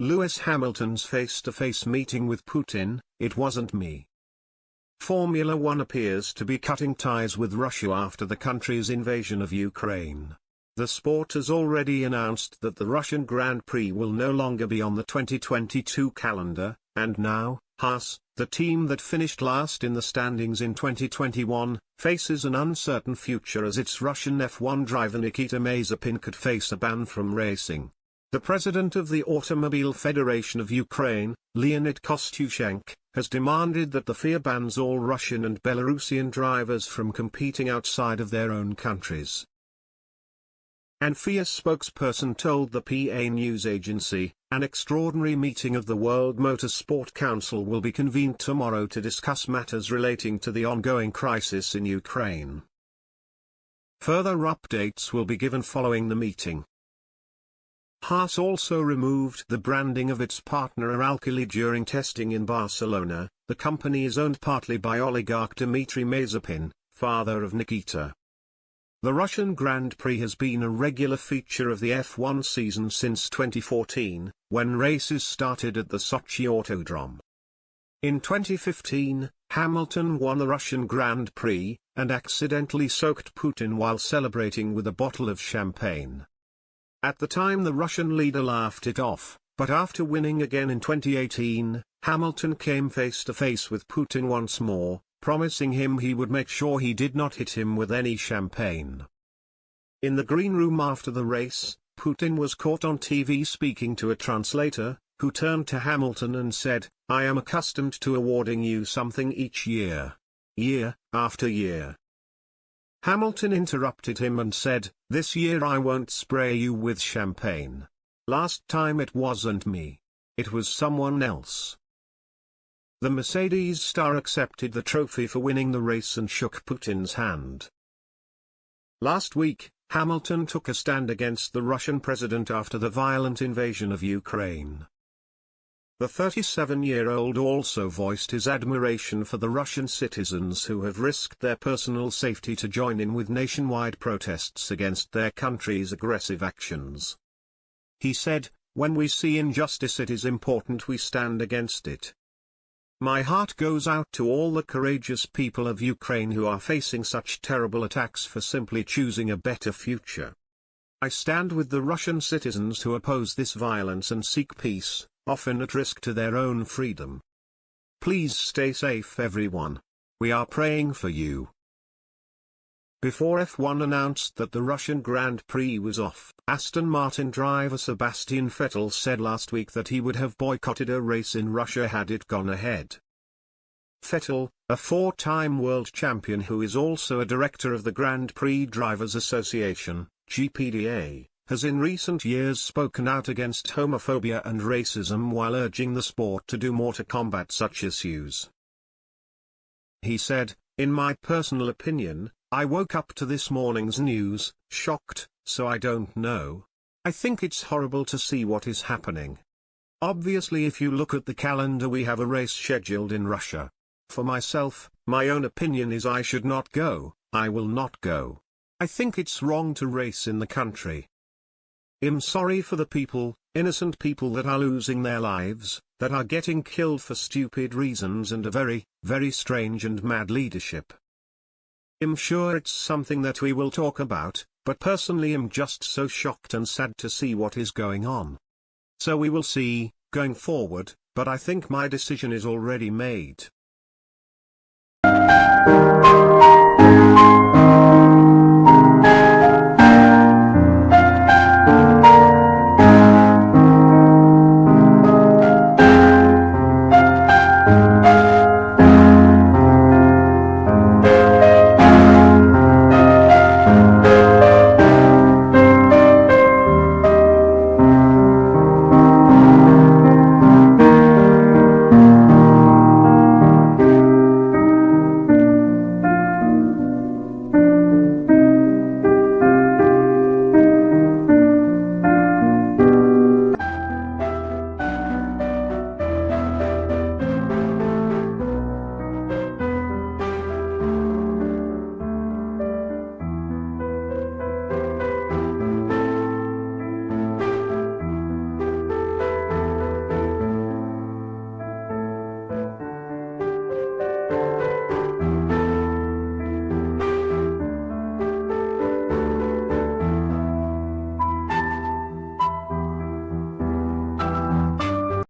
Lewis Hamilton's face-to-face meeting with Putin, "It wasn't me." Formula One appears to be cutting ties with Russia after the country's invasion of Ukraine. The sport has already announced that the Russian Grand Prix will no longer be on the 2022 calendar, and now, Haas, the team that finished last in the standings in 2021, faces an uncertain future as its Russian F1 driver Nikita Mazepin could face a ban from racing. The president of the Automobile Federation of Ukraine, Leonid Kostyushenko, has demanded that the FIA bans all Russian and Belarusian drivers from competing outside of their own countries. An FIA spokesperson told the PA news agency, "An extraordinary meeting of the World Motorsport Council will be convened tomorrow to discuss matters relating to the ongoing crisis in Ukraine. Further updates will be given following the meeting." Haas also removed the branding of its partner Alkali during testing in Barcelona. The company is owned partly by oligarch Dmitry Mazepin, father of Nikita. The Russian Grand Prix has been a regular feature of the F1 season since 2014, when races started at the Sochi Autodrome. In 2015, Hamilton won the Russian Grand Prix, and accidentally soaked Putin while celebrating with a bottle of champagne. At the time the Russian leader laughed it off, but after winning again in 2018, Hamilton came face-to-face with Putin once more, promising him he would make sure he did not hit him with any champagne. In the green room after the race, Putin was caught on TV speaking to a translator, who turned to Hamilton and said, "I am accustomed to awarding you something each year. Year after year." Hamilton interrupted him and said, "This year I won't spray you with champagne. Last time it wasn't me. It was someone else." The Mercedes star accepted the trophy for winning the race and shook Putin's hand. Last week, Hamilton took a stand against the Russian president after the violent invasion of Ukraine. The 37-year-old also voiced his admiration for the Russian citizens who have risked their personal safety to join in with nationwide protests against their country's aggressive actions. He said, "When we see injustice, it is important we stand against it. My heart goes out to all the courageous people of Ukraine who are facing such terrible attacks for simply choosing a better future. I stand with the Russian citizens who oppose this violence and seek peace, often at risk to their own freedom. Please stay safe, everyone. We are praying for you." Before F1 announced that the Russian Grand Prix was off, Aston Martin driver Sebastian Vettel said last week that he would have boycotted a race in Russia had it gone ahead. Vettel, a four-time world champion who is also a director of the Grand Prix Drivers Association, GPDA, has in recent years spoken out against homophobia and racism while urging the sport to do more to combat such issues. He said, "In my personal opinion, I woke up to this morning's news, shocked, so I don't know. I think it's horrible to see what is happening. Obviously, if you look at the calendar, we have a race scheduled in Russia. For myself, my own opinion is I should not go, I will not go. I think it's wrong to race in the country. I'm sorry for the people, innocent people that are losing their lives, that are getting killed for stupid reasons and a very, very strange and mad leadership. I'm sure it's something that we will talk about, but personally I'm just so shocked and sad to see what is going on. So we will see, going forward, but I think my decision is already made."